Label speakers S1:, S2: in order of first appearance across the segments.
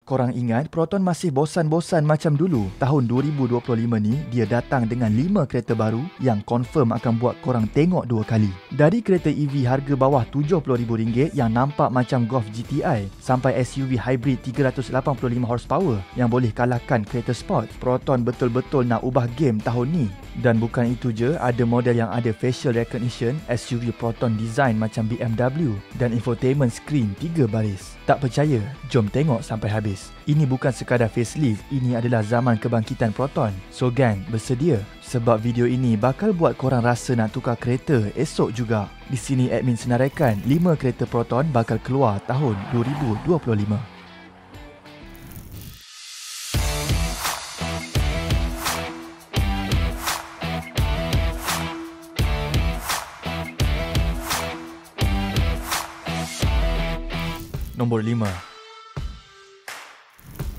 S1: Korang ingat Proton masih bosan-bosan macam dulu? Tahun 2025 ni, dia datang dengan 5 kereta baru yang confirm akan buat korang tengok 2 kali. Dari kereta EV harga bawah RM70,000 yang nampak macam Golf GTI sampai SUV hybrid 385 horsepower yang boleh kalahkan kereta sport, Proton betul-betul nak ubah game tahun ni. Dan bukan itu je, ada model yang ada facial recognition, SUV Proton design macam BMW dan infotainment screen 3 baris. Tak percaya? Jom tengok sampai habis. Ini bukan sekadar facelift, ini adalah zaman kebangkitan Proton. So gang, bersedia sebab video ini bakal buat korang rasa nak tukar kereta esok juga. Di sini admin senaraikan 5 kereta Proton bakal keluar tahun 2025. Nombor 5.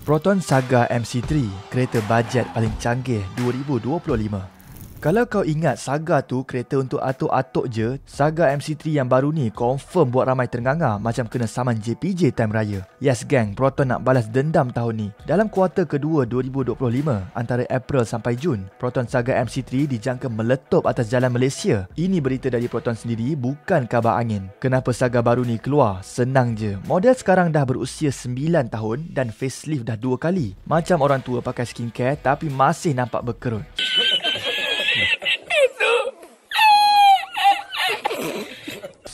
S1: Proton Saga MC3, kereta bajet paling canggih 2025. Kalau kau ingat Saga tu kereta untuk atuk-atuk je, Saga MC3 yang baru ni confirm buat ramai ternganga macam kena saman JPJ time raya. Yes gang, Proton nak balas dendam tahun ni. Dalam kuarter kedua 2025, antara April sampai Jun, Proton Saga MC3 dijangka meletup atas jalan Malaysia. Ini berita dari Proton sendiri, bukan kabar angin. Kenapa Saga baru ni keluar? Senang je. Model sekarang dah berusia 9 tahun dan facelift dah 2 kali. Macam orang tua pakai skincare tapi masih nampak berkerut.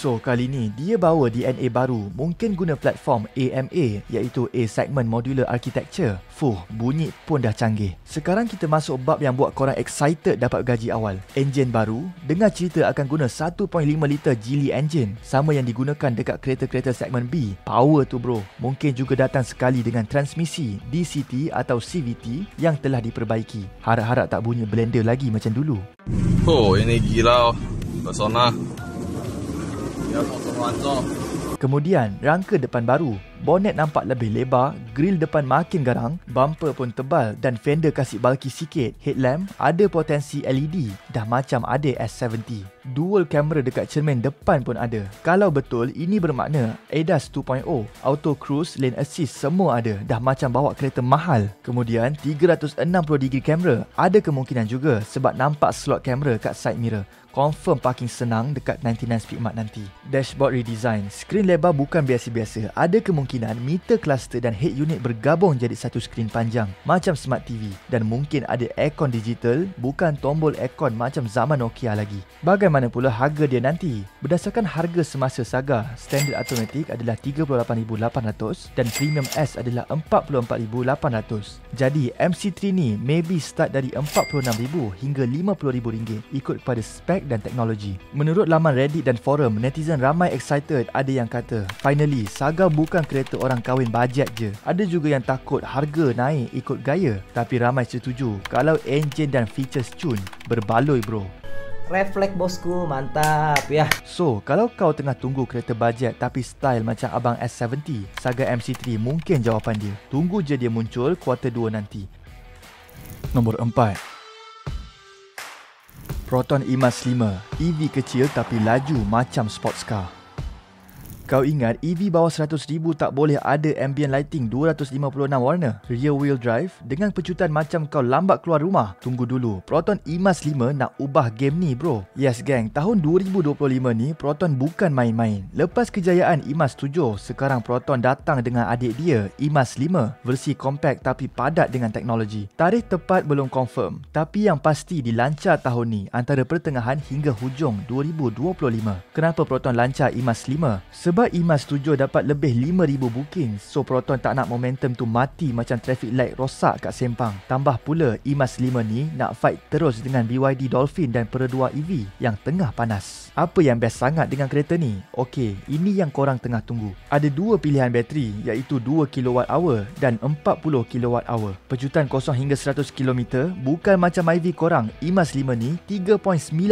S1: So, kali ni dia bawa DNA baru, mungkin guna platform AMA iaitu A Segment Modular Architecture. Bunyi pun dah canggih. Sekarang kita masuk bab yang buat korang excited dapat gaji awal. Enjin baru, dengar cerita akan guna 1.5 liter Geely engine, sama yang digunakan dekat kereta-kereta segmen B. Power tu bro. Mungkin juga datang sekali dengan transmisi DCT atau CVT yang telah diperbaiki. Harap-harap tak bunyi blender lagi macam dulu.
S2: Oh, ini gila. Pesona.
S1: Kemudian, rangka depan baru. Bonnet nampak lebih lebar, grill depan makin garang, bumper pun tebal dan fender kasih bulky sikit. Headlamp ada potensi LED, dah macam ada S70. Dual kamera dekat cermin depan pun ada. Kalau betul, ini bermakna ADAS 2.0, Auto Cruise, Lane Assist semua ada. Dah macam bawa kereta mahal. Kemudian, 360 degree kamera ada kemungkinan juga sebab nampak slot kamera kat side mirror. Confirm parking senang dekat 99 Speed Mart nanti. Dashboard redesign. Skrin lebar bukan biasa-biasa. Ada kemungkinan meter cluster dan head unit bergabung jadi satu skrin panjang macam Smart TV. Dan mungkin ada aircon digital, bukan tombol aircon macam zaman Nokia lagi. Bagaimana pula harga dia nanti? Berdasarkan harga semasa Saga, standard automatic adalah RM38,800 dan Premium S adalah RM44,800. Jadi MC3 ni maybe start dari RM46,000 hingga RM50,000 ikut kepada spek dan teknologi. Menurut laman Reddit dan forum, netizen ramai excited. Ada yang kata, finally, Saga bukan kereta orang kahwin bajet je. Ada juga yang takut harga naik ikut gaya. Tapi ramai setuju kalau enjin dan features cun. Berbaloi bro.
S3: Refleks bosku, mantap ya.
S1: So, kalau kau tengah tunggu kereta bajet tapi style macam abang S70, Saga MC3 mungkin jawapan dia. Tunggu je dia muncul kuarter 2 nanti. Nombor 4. Proton Emas 5, EV kecil tapi laju macam sports car. Kau ingat EV bawah 100,000 tak boleh ada ambient lighting 256 warna, rear wheel drive dengan pecutan macam kau lambat keluar rumah? Tunggu dulu, Proton Emas 5 nak ubah game ni bro. Yes gang, tahun 2025 ni Proton bukan main-main. Lepas kejayaan Emas 7, sekarang Proton datang dengan adik dia, Emas 5, versi compact tapi padat dengan teknologi. Tarikh tepat belum confirm, tapi yang pasti dilancar tahun ni antara pertengahan hingga hujung 2025. Kenapa Proton lancar Emas 5? Sebab Emas 7 dapat lebih 5,000 booking. So Proton tak nak momentum tu mati macam traffic light rosak kat Sempang. Tambah pula Emas 5 ni nak fight terus dengan BYD Dolphin dan Peredua EV yang tengah panas. Apa yang best sangat dengan kereta ni? Okey, ini yang korang tengah tunggu. Ada 2 pilihan bateri iaitu 2 kWh dan 40 kWh. Pecutan 0 hingga 100 km, bukan macam IV korang. Emas 5 ni 3.9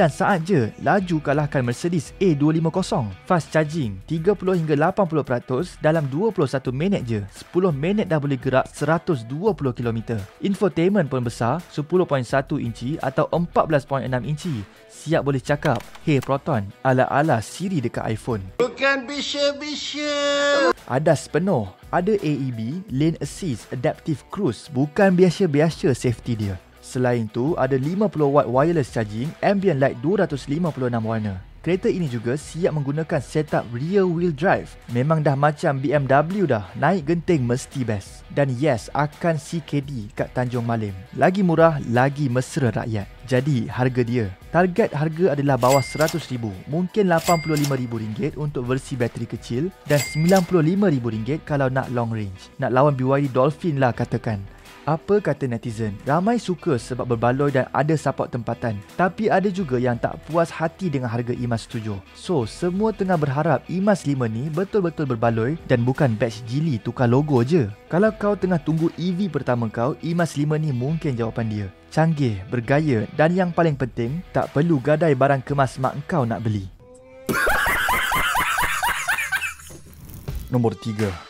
S1: saat je laju kalahkan Mercedes A250. Fast charging 30 hingga 80% dalam 21 minit je. 10 minit dah boleh gerak 120 km. Infotainment pun besar, 10.1 inci atau 14.6 inci. Siap boleh cakap, "Hey Proton," ala-ala Siri dekat iPhone.
S4: Bukan bisya-bisya.
S1: ADAS penuh. Ada AEB, Lane Assist, Adaptive Cruise. Bukan biasa-biasa safety dia. Selain tu, ada 50 watt wireless charging, ambient light 256 warna. Kereta ini juga siap menggunakan setup rear wheel drive. Memang dah macam BMW dah, naik genting mesti best. Dan yes, akan CKD kat Tanjung Malim. Lagi murah, lagi mesra rakyat. Jadi, harga dia. Target harga adalah bawah RM100,000. Mungkin RM85,000 untuk versi bateri kecil dan RM95,000 kalau nak long range. Nak lawan BYD Dolphin lah katakan. Apa kata netizen? Ramai suka sebab berbaloi dan ada support tempatan. Tapi ada juga yang tak puas hati dengan harga EMAS 7. So, semua tengah berharap EMAS 5 ni betul-betul berbaloi dan bukan batch Geely tukar logo je. Kalau kau tengah tunggu EV pertama kau, EMAS 5 ni mungkin jawapan dia. Canggih, bergaya dan yang paling penting, tak perlu gadai barang kemas mak kau nak beli. Nombor 3.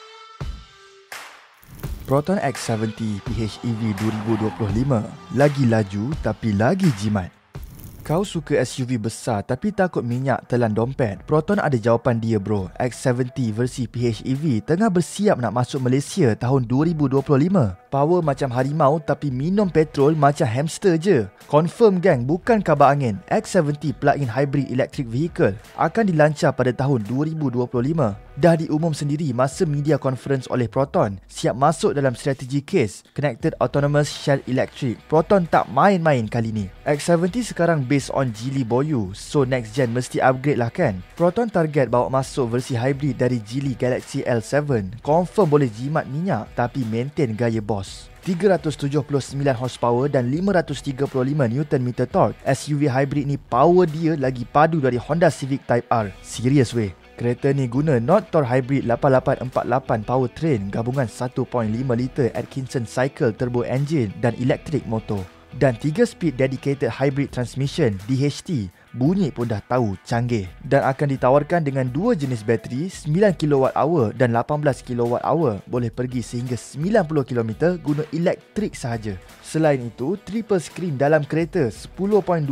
S1: Proton X70 PHEV 2025. Lagi laju tapi lagi jimat. Kau suka SUV besar tapi takut minyak telan dompet? Proton ada jawapan dia bro. X70 versi PHEV tengah bersiap nak masuk Malaysia tahun 2025. Power macam harimau tapi minum petrol macam hamster je. Confirm gang, bukan kabar angin. X70 plug-in hybrid electric vehicle akan dilancar pada tahun 2025. Dah diumum sendiri masa media conference oleh Proton. Siap masuk dalam strategi case Connected Autonomous Shared Electric. Proton tak main-main kali ni. X70 sekarang based on Geely Boyu, so next gen mesti upgrade lah kan. Proton target bawa masuk versi hybrid dari Geely Galaxy L7. Confirm boleh jimat minyak tapi maintain gaya boss. 379 horsepower dan 535 Nm torque. SUV hybrid ni power dia lagi padu dari Honda Civic Type R. Serius weh. Kereta ni guna Nordtor Hybrid 8848 powertrain gabungan 1.5 liter Atkinson Cycle turbo engine dan electric motor. Dan 3 speed dedicated hybrid transmission DHT. Bunyi pun dah tahu canggih. Dan akan ditawarkan dengan 2 jenis bateri 9 kWh dan 18 kWh. Boleh pergi sehingga 90 km guna elektrik sahaja. Selain itu, triple screen dalam kereta, 10.25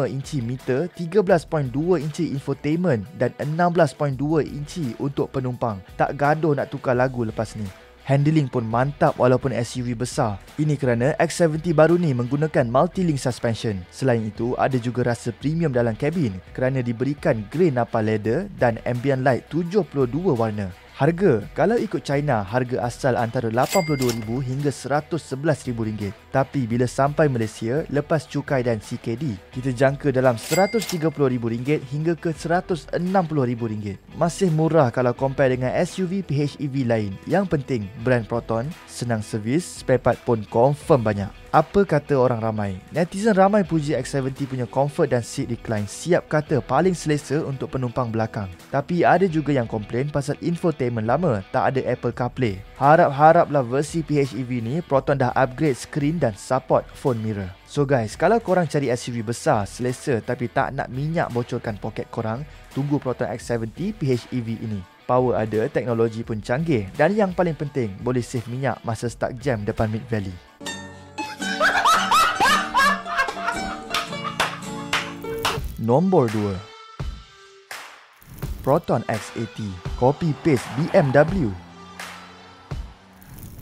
S1: inci meter, 13.2 inci infotainment dan 16.2 inci untuk penumpang. Tak gaduh nak tukar lagu lepas ni. Handling pun mantap walaupun SUV besar. Ini kerana X70 baru ni menggunakan multi-link suspension. Selain itu, ada juga rasa premium dalam kabin kerana diberikan grey Napa leather dan ambient light 72 warna. Harga, kalau ikut China, harga asal antara RM82,000 hingga RM111,000. Tapi bila sampai Malaysia, lepas cukai dan CKD, kita jangka dalam RM130,000 hingga ke RM160,000. Masih murah kalau compare dengan SUV PHEV lain. Yang penting, brand Proton, senang servis, spare part pun confirm banyak. Apa kata orang ramai? Netizen ramai puji X70 punya comfort dan seat recline. Siap kata paling selesa untuk penumpang belakang. Tapi ada juga yang komplain pasal infotainment lama, tak ada Apple CarPlay. Harap-haraplah versi PHEV ni Proton dah upgrade screen dan support phone mirror. So guys, kalau korang cari SUV besar, selesa tapi tak nak minyak bocorkan poket korang, tunggu Proton X70 PHEV ini. Power ada, teknologi pun canggih dan yang paling penting, boleh save minyak masa stuck jam depan Mid Valley. Nombor 2. Proton X80 copy paste BMW.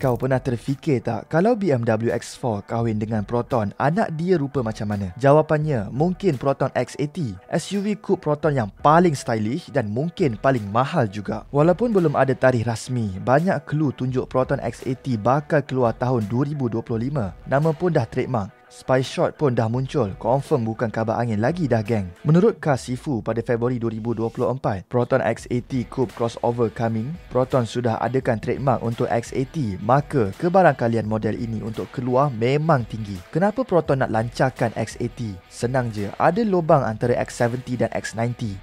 S1: Kau pernah terfikir tak kalau BMW X4 kahwin dengan Proton, anak dia rupa macam mana? Jawapannya, mungkin Proton X80, SUV coupe Proton yang paling stylish dan mungkin paling mahal juga. Walaupun belum ada tarikh rasmi, banyak clue tunjuk Proton X80 bakal keluar tahun 2025. Nama pun dah trademark. Spy shot pun dah muncul. Confirm bukan kabar angin lagi dah geng. Menurut Kasifu pada Februari 2024, Proton X80 Coupe Crossover coming. Proton sudah adakan trademark untuk X80. Maka kebarangkalian model ini untuk keluar memang tinggi. Kenapa Proton nak lancarkan X80? Senang je, ada lubang antara X70 dan X90.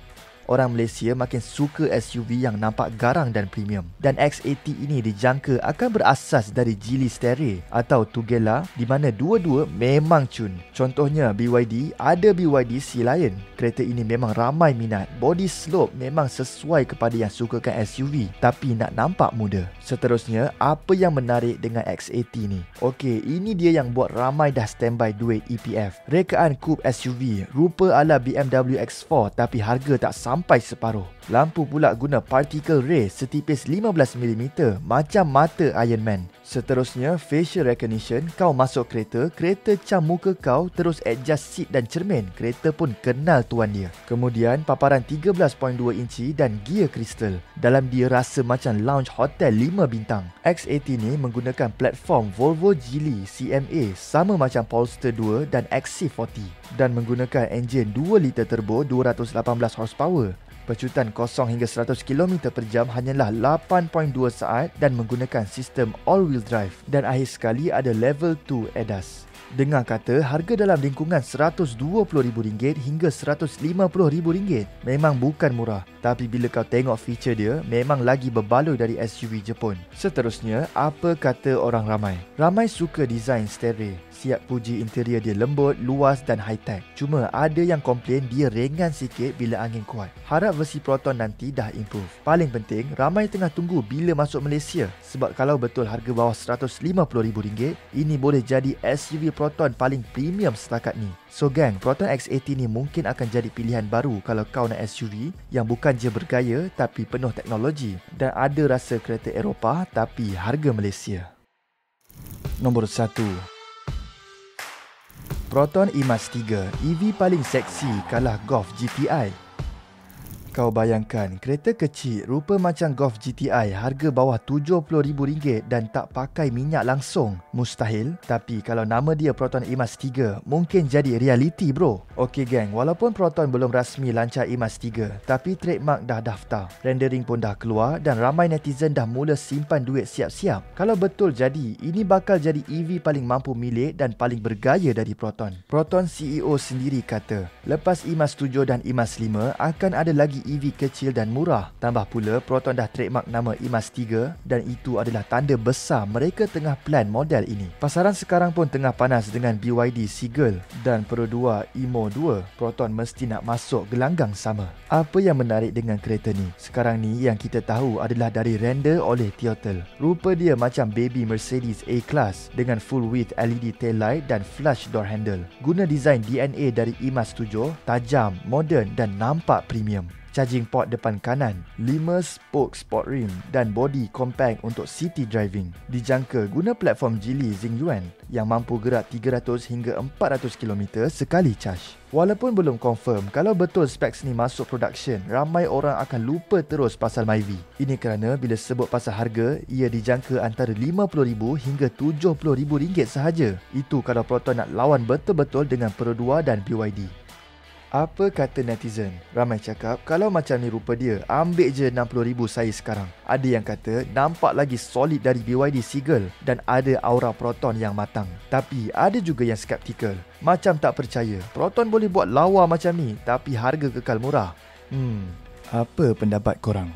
S1: orang Malaysia makin suka SUV yang nampak garang dan premium. Dan X80 ini dijangka akan berasas dari Geely Stare atau Tugela di mana dua-dua memang cun. Contohnya BYD, ada BYD Sea Lion. Kereta ini memang ramai minat. Body slope memang sesuai kepada yang sukakan SUV tapi nak nampak muda. Seterusnya, apa yang menarik dengan X80 ni? Okey, ini dia yang buat ramai dah standby duit EPF. Rekaan coupe SUV, rupa ala BMW X4 tapi harga tak sampai separuh. Lampu pula guna particle ray setipis 15mm macam mata Iron Man. Seterusnya, facial recognition. Kau masuk kereta, kereta cam muka kau terus adjust seat dan cermin. Kereta pun kenal tuan dia. Kemudian, paparan 13.2 inci dan gear kristal. Dalam dia rasa macam lounge hotel 5 bintang. X80 ni menggunakan platform Volvo Geely CMA sama macam Polestar 2 dan XC40 dan menggunakan enjin 2 liter turbo 218 horsepower. Pecutan 0 hingga 100 km per jam hanyalah 8.2 saat dan menggunakan sistem all-wheel drive. Dan akhir sekali ada level 2 ADAS. Dengar kata harga dalam lingkungan RM120,000 hingga RM150,000 memang bukan murah. Tapi bila kau tengok feature dia, memang lagi berbaloi dari SUV Jepun. Seterusnya, apa kata orang ramai? Ramai suka design Stare. Siap puji interior dia lembut, luas dan high-tech. Cuma ada yang komplain dia ringan sikit bila angin kuat. Harap versi Proton nanti dah improve. Paling penting, ramai tengah tunggu bila masuk Malaysia. Sebab kalau betul harga bawah RM150,000, ini boleh jadi SUV Proton paling premium setakat ni. So gang, Proton X80 ni mungkin akan jadi pilihan baru kalau kau nak SUV yang bukan je bergaya tapi penuh teknologi dan ada rasa kereta Eropah tapi harga Malaysia. Nombor 1. Proton E-Mas 3, EV paling seksi kalah Golf GTI. Kau bayangkan, kereta kecil rupa macam Golf GTI harga bawah RM70,000 dan tak pakai minyak langsung. Mustahil, tapi kalau nama dia Proton E-Mas 3, mungkin jadi realiti bro. Okey gang, walaupun Proton belum rasmi lancar E-Mas 3, tapi trademark dah daftar. Rendering pun dah keluar dan ramai netizen dah mula simpan duit siap-siap. Kalau betul jadi, ini bakal jadi EV paling mampu milik dan paling bergaya dari Proton. Proton CEO sendiri kata, lepas E-Mas 7 dan E-Mas 5, akan ada lagi EV kecil dan murah. Tambah pula, Proton dah trademark nama E-Mas 3 dan itu adalah tanda besar mereka tengah plan model ini. Pasaran sekarang pun tengah panas dengan BYD Seagull dan Pro 2 Emo 2. Proton mesti nak masuk gelanggang sama. Apa yang menarik dengan kereta ni? Sekarang ni yang kita tahu adalah dari render oleh Toyota. Rupa dia macam baby Mercedes A-Class dengan full width LED tail light dan flush door handle. Guna design DNA dari E-Mas 7, tajam, moden dan nampak premium. Charging port depan kanan, 5 spoke sport rim dan body compact untuk city driving. Dijangka guna platform Geely Xingyuan yang mampu gerak 300 hingga 400 km sekali charge. Walaupun belum confirm kalau betul specs ni masuk production, ramai orang akan lupa terus pasal Myvi. Ini kerana bila sebut pasal harga, ia dijangka antara RM50,000 hingga RM70,000 sahaja. Itu kalau Proton nak lawan betul-betul dengan Pro 2 dan BYD. Apa kata netizen? Ramai cakap, kalau macam ni rupa dia, ambil je RM60,000 saya sekarang. Ada yang kata, nampak lagi solid dari BYD Seagull dan ada aura Proton yang matang. Tapi ada juga yang skeptikal. Macam tak percaya, Proton boleh buat lawa macam ni tapi harga kekal murah. Apa pendapat korang?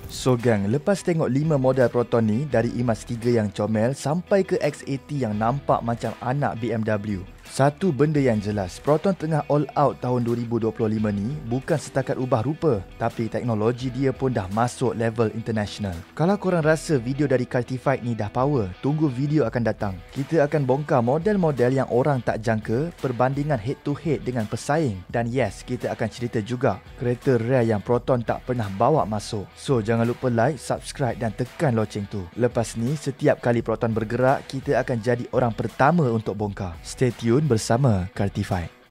S1: So gang, lepas tengok 5 model Proton ni, dari E-Mas 3 yang comel sampai ke X80 yang nampak macam anak BMW, satu benda yang jelas, Proton tengah all out tahun 2025 ni bukan setakat ubah rupa, tapi teknologi dia pun dah masuk level international. Kalau korang rasa video dari Cartified ni dah power, tunggu video akan datang. Kita akan bongkar model-model yang orang tak jangka, perbandingan head to head dengan pesaing. Dan yes, kita akan cerita juga kereta rare yang Proton tak pernah bawa masuk. So jangan lupa like, subscribe dan tekan loceng tu. Lepas ni, setiap kali Proton bergerak, kita akan jadi orang pertama untuk bongkar. Stay tune bersama Cartified.